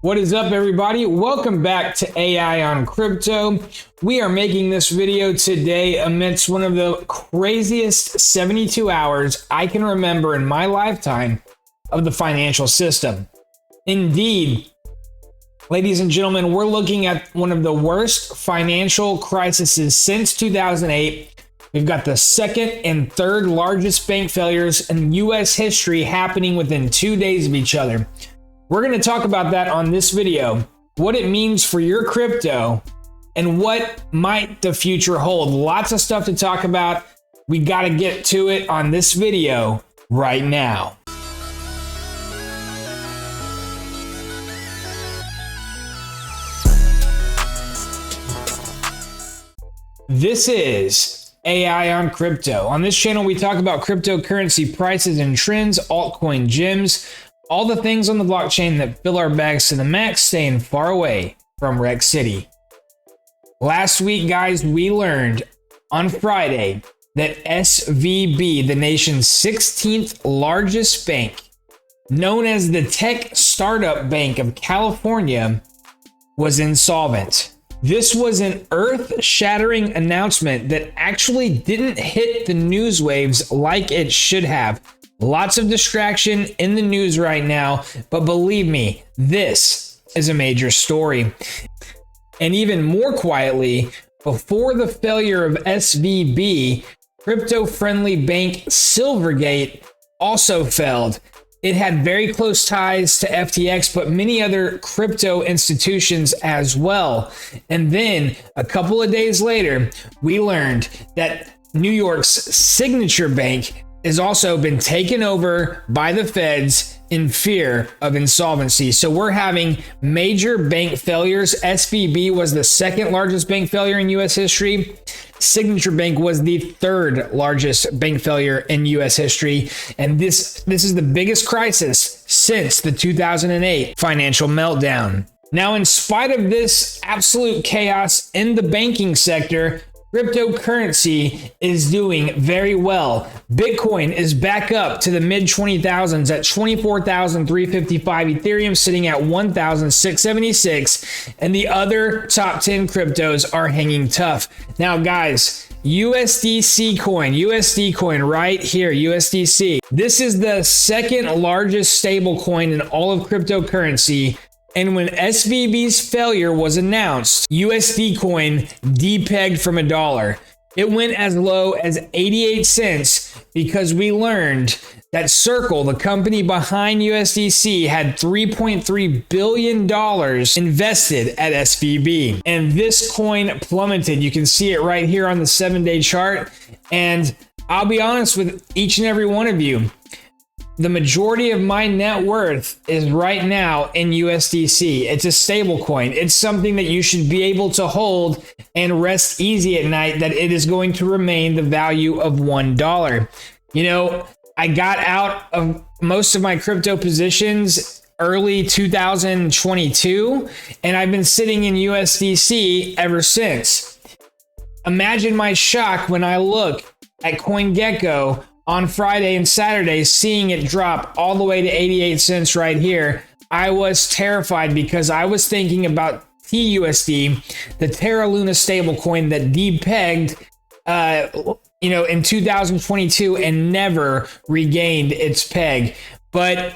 What is up, everybody? Welcome back to AI on Crypto. We are making this video today amidst one of the craziest 72 hours I can remember in my lifetime of the financial system. Indeed, ladies and gentlemen, we're looking at one of the worst financial crises since 2008. We've got the second and third largest bank failures in US history happening within 2 days of each other. We're going to talk about that on this video, what it means for your crypto, and what might the future hold. Lots of stuff to talk about. We got to get to it on this video right now. This is AI on Crypto. On this channel, we talk about cryptocurrency prices and trends, altcoin gems, all the things on the blockchain that fill our bags to the max, staying far away from Wreck City. Last week, guys, we learned on Friday that SVB, the nation's 16th largest bank, known as the Tech Startup Bank of California, was insolvent. This was an earth-shattering announcement that actually didn't hit the news waves like it should have. Lots of distraction in the news right now, but believe me, this is a major story. And even more quietly, before the failure of SVB, crypto-friendly bank Silvergate also failed. It had very close ties to FTX, but many other crypto institutions as well. And then a couple of days later, we learned that New York's Signature Bank has also been taken over by the feds in fear of insolvency. So we're having major bank failures. SVB was the second largest bank failure in US history. Signature Bank was the third largest bank failure in US history. And this is the biggest crisis since the 2008 financial meltdown. Now, in spite of this absolute chaos in the banking sector, cryptocurrency is doing very well. Bitcoin is back up to the mid 20,000s at 24,355. Ethereum sitting at 1,676. And the other top 10 cryptos are hanging tough. Now, guys, USDC coin right here, USDC. This is the second largest stable coin in all of cryptocurrency. And when SVB's failure was announced, USD coin depegged from $1. It went as low as 88 cents because we learned that Circle, the company behind USDC, had $3.3 billion invested at SVB. And this coin plummeted. You can see it right here on the 7-day chart. And I'll be honest with each and every one of you. The majority of my net worth is right now in USDC. It's a stable coin. It's something that you should be able to hold and rest easy at night that it is going to remain the value of $1. You know, I got out of most of my crypto positions early 2022, and I've been sitting in USDC ever since. Imagine my shock when I look at CoinGecko on Friday and Saturday, seeing it drop all the way to 88 cents right here. I was terrified because I was thinking about TUSD, the Terra Luna stablecoin that depegged, in 2022 and never regained its peg. But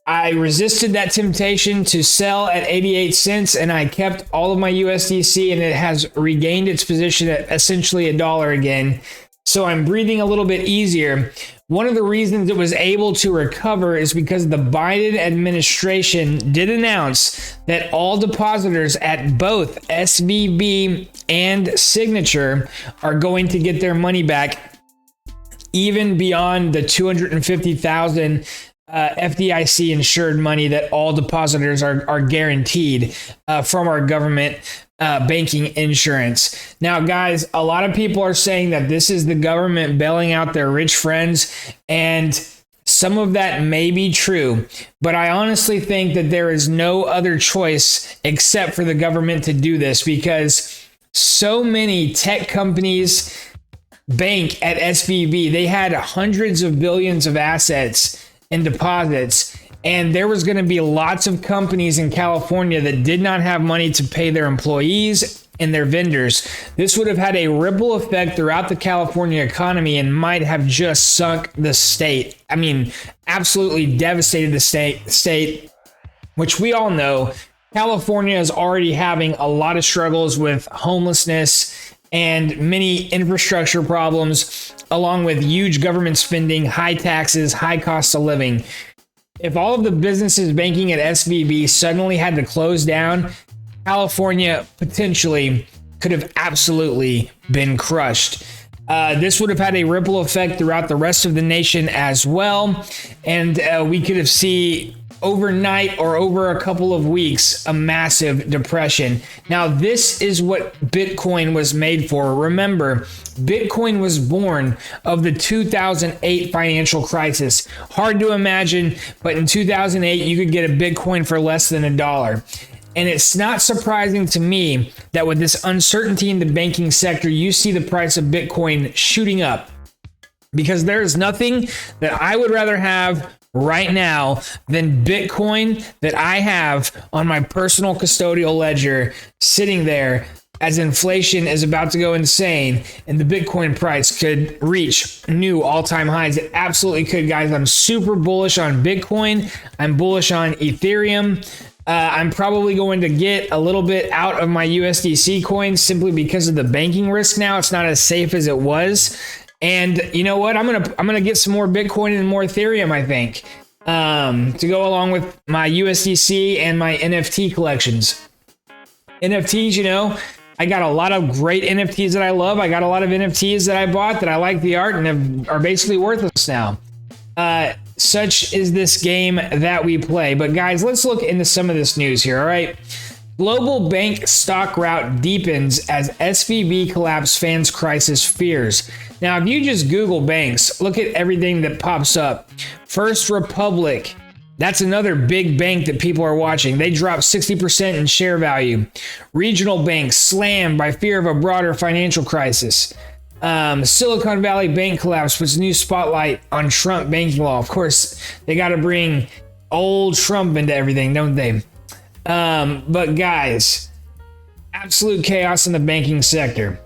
I resisted that temptation to sell at 88 cents, and I kept all of my USDC, and it has regained its position at essentially $1 again. So I'm breathing a little bit easier. One of the reasons it was able to recover is because the Biden administration did announce that all depositors at both SVB and Signature are going to get their money back, even beyond the $250,000 FDIC insured money that all depositors are guaranteed from our government banking insurance. Now, guys, a lot of people are saying that this is the government bailing out their rich friends, and some of that may be true, but I honestly think that there is no other choice except for the government to do this, because so many tech companies bank at SVB. They had hundreds of billions of assets and deposits, And there was going to be lots of companies in California that did not have money to pay their employees and their vendors. This would have had a ripple effect throughout the California economy and might have just sunk the state. I mean, absolutely devastated the state, which we all know California is already having a lot of struggles with homelessness and many infrastructure problems, along with huge government spending, high taxes, high cost of living. If all of the businesses banking at SVB suddenly had to close down, California potentially could have absolutely been crushed. This would have had a ripple effect throughout the rest of the nation as well. And we could have seen overnight or over a couple of weeks, a massive depression. Now, this is what Bitcoin was made for. Remember, Bitcoin was born of the 2008 financial crisis. Hard to imagine, but in 2008, you could get a Bitcoin for less than $1. And it's not surprising to me that with this uncertainty in the banking sector, you see the price of Bitcoin shooting up, because there's nothing that I would rather have right now than Bitcoin that I have on my personal custodial ledger sitting there as inflation is about to go insane and the Bitcoin price could reach new all-time highs. It absolutely could, guys. I'm super bullish on Bitcoin. I'm bullish on Ethereum. I'm probably going to get a little bit out of my USDC coins simply because of the banking risk now. It's not as safe as it was. And you know what? I'm gonna get some more Bitcoin and more Ethereum, I think, to go along with my USDC and my NFT collections. NFTs, you know, I got a lot of great NFTs that I love. I got a lot of NFTs that I bought that I like the art and are basically worthless now. Such is this game that we play. But guys, let's look into some of this news here, all right? Global bank stock rout deepens as SVB collapse fans crisis fears. Now, if you just Google banks, look at everything that pops up. First Republic, that's another big bank that people are watching. They dropped 60% in share value. Regional banks slammed by fear of a broader financial crisis. Silicon Valley Bank collapse puts new spotlight on Trump banking law. Of course, they got to bring old Trump into everything, don't they? But guys, absolute chaos in the banking sector.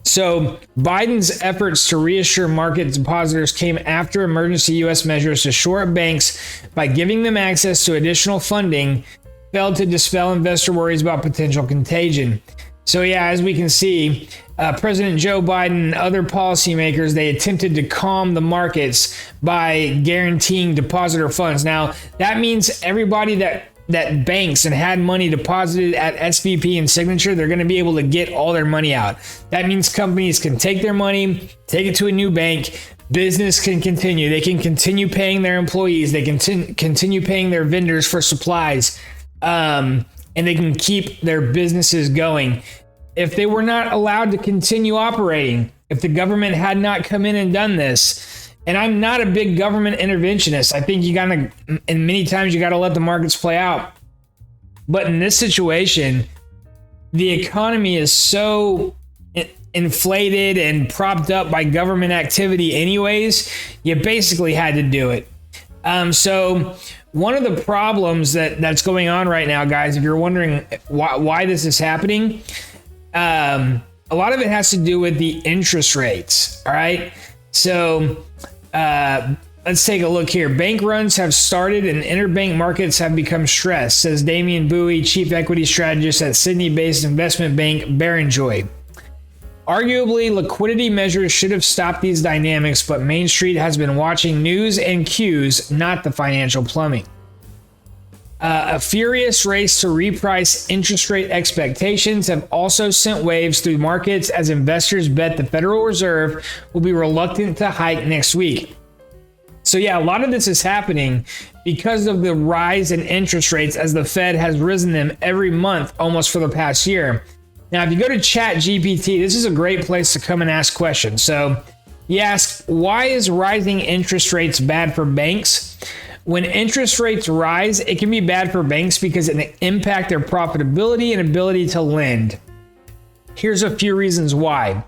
So Biden's efforts to reassure market depositors came after emergency U.S. measures to shore up banks by giving them access to additional funding failed to dispel investor worries about potential contagion. So yeah, as we can see, President Joe Biden and other policymakers, they attempted to calm the markets by guaranteeing depositor funds. Now, that means everybody that banks and had money deposited at SVP and Signature, they're going to be able to get all their money out. That means companies can take their money, take it to a new bank. Business can continue. They can continue paying their employees. They can continue paying their vendors for supplies. And they can keep their businesses going. If they were not allowed to continue operating, if the government had not come in and done this, and I'm not a big government interventionist. I think you gotta, and many times you gotta let the markets play out. But in this situation, the economy is so inflated and propped up by government activity anyways, you basically had to do it. So one of the problems that's going on right now, guys, if you're wondering why this is happening, a lot of it has to do with the interest rates, all right? So let's take a look here. Bank runs have started and interbank markets have become stressed, says Damian Bowie, chief equity strategist at Sydney-based investment bank Barrenjoey. Arguably, liquidity measures should have stopped these dynamics, but Main Street has been watching news and cues, not the financial plumbing. A furious race to reprice interest rate expectations have also sent waves through markets as investors bet the Federal Reserve will be reluctant to hike next week. So yeah, a lot of this is happening because of the rise in interest rates as the Fed has risen them every month almost for the past year. Now, if you go to ChatGPT, this is a great place to come and ask questions. So you ask, why is rising interest rates bad for banks? When interest rates rise, it can be bad for banks because it impacts their profitability and ability to lend. Here's a few reasons why.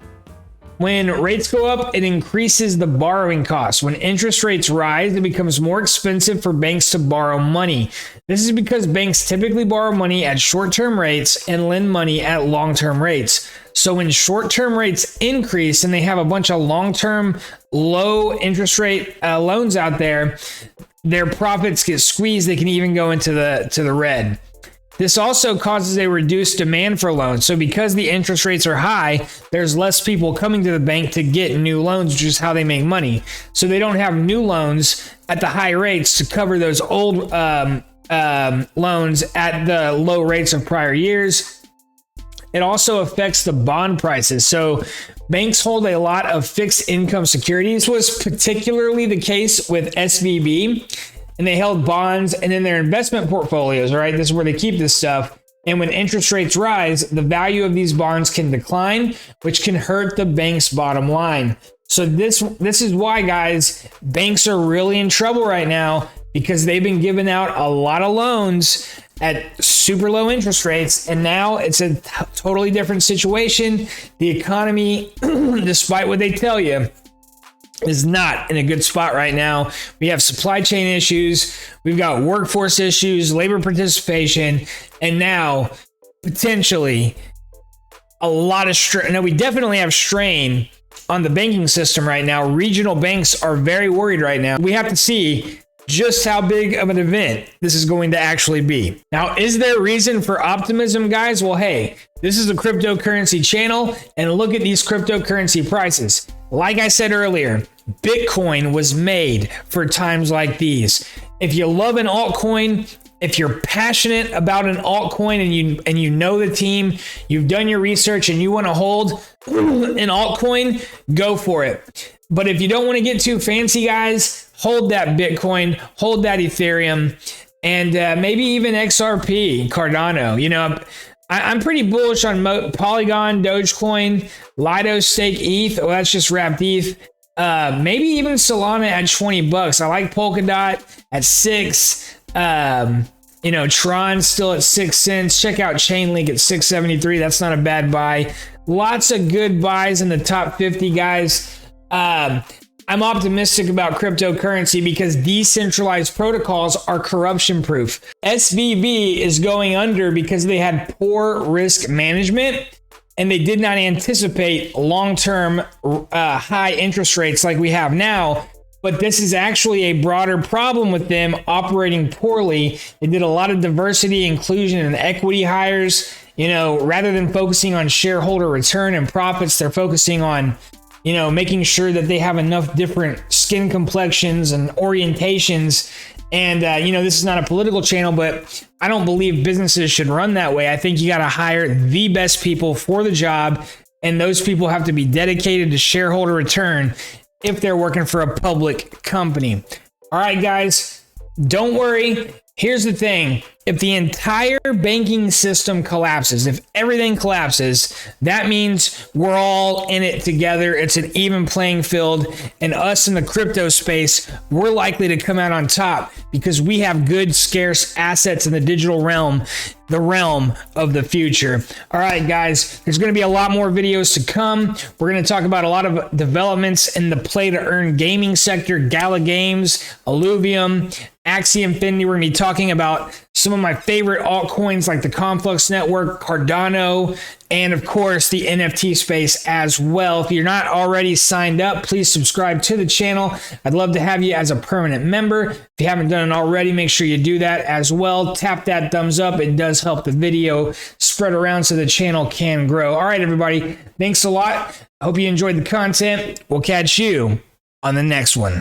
When rates go up, it increases the borrowing costs. When interest rates rise, it becomes more expensive for banks to borrow money. This is because banks typically borrow money at short-term rates and lend money at long-term rates. So when short-term rates increase and they have a bunch of long-term low interest rate loans out there, their profits get squeezed. They can even go into the red. This also causes a reduced demand for loans. So because the interest rates are high, there's less people coming to the bank to get new loans, which is how they make money. So they don't have new loans at the high rates to cover those old loans at the low rates of prior years. It also affects the bond prices. So banks hold a lot of fixed income securities. Was particularly the case with SVB. And they held bonds and in their investment portfolios, all right? This is where they keep this stuff. And when interest rates rise, the value of these bonds can decline, which can hurt the bank's bottom line. So this is why, guys, banks are really in trouble right now, because they've been giving out a lot of loans at super low interest rates. And now it's a totally different situation. The economy, despite what they tell you, is not in a good spot right now. We have supply chain issues, we've got workforce issues, labor participation, and now potentially a lot of strain. Now, we definitely have strain on the banking system right now. Regional banks are very worried right now. We have to see just how big of an event this is going to actually be. Now, is there reason for optimism, guys? Well, hey, this is a cryptocurrency channel, and look at these cryptocurrency prices. Like I said earlier, Bitcoin was made for times like these. If you love an altcoin, if you're passionate about an altcoin and you know the team, you've done your research and you want to hold an altcoin, go for it. But if you don't want to get too fancy, guys, hold that Bitcoin, hold that Ethereum, and maybe even XRP, Cardano. You know, I'm pretty bullish on Polygon, Dogecoin, Lido Stake ETH. Oh, that's just wrapped ETH. Maybe even Solana at $20. I like Polkadot at 6. You know, Tron still at 6 cents. Check out Chainlink at 6.73. That's not a bad buy. Lots of good buys in the top 50, guys. I'm optimistic about cryptocurrency because decentralized protocols are corruption proof. SVB is going under because they had poor risk management and they did not anticipate long-term high interest rates like we have now. But this is actually a broader problem with them operating poorly. They did a lot of diversity, inclusion, and equity hires. You know, rather than focusing on shareholder return and profits, they're focusing on, you know, making sure that they have enough different skin complexions and orientations. And, you know, this is not a political channel, but I don't believe businesses should run that way. I think you got to hire the best people for the job, and those people have to be dedicated to shareholder return if they're working for a public company. All right, guys, don't worry. Here's the thing. If the entire banking system collapses, if everything collapses, that means we're all in it together. It's an even playing field. And us in the crypto space, we're likely to come out on top because we have good, scarce assets in the digital realm, the realm of the future. All right, guys, there's going to be a lot more videos to come. We're going to talk about a lot of developments in the play to earn gaming sector, Gala Games, Alluvium, Axie Infinity. We're going to be talking about some of my favorite altcoins like the Conflux Network, Cardano, and of course the NFT space as well. If you're not already signed up, please subscribe to the channel. I'd love to have you as a permanent member. If you haven't done it already, make sure you do that as well. Tap that thumbs up. It does help the video spread around so the channel can grow. All right, everybody. Thanks a lot. I hope you enjoyed the content. We'll catch you on the next one.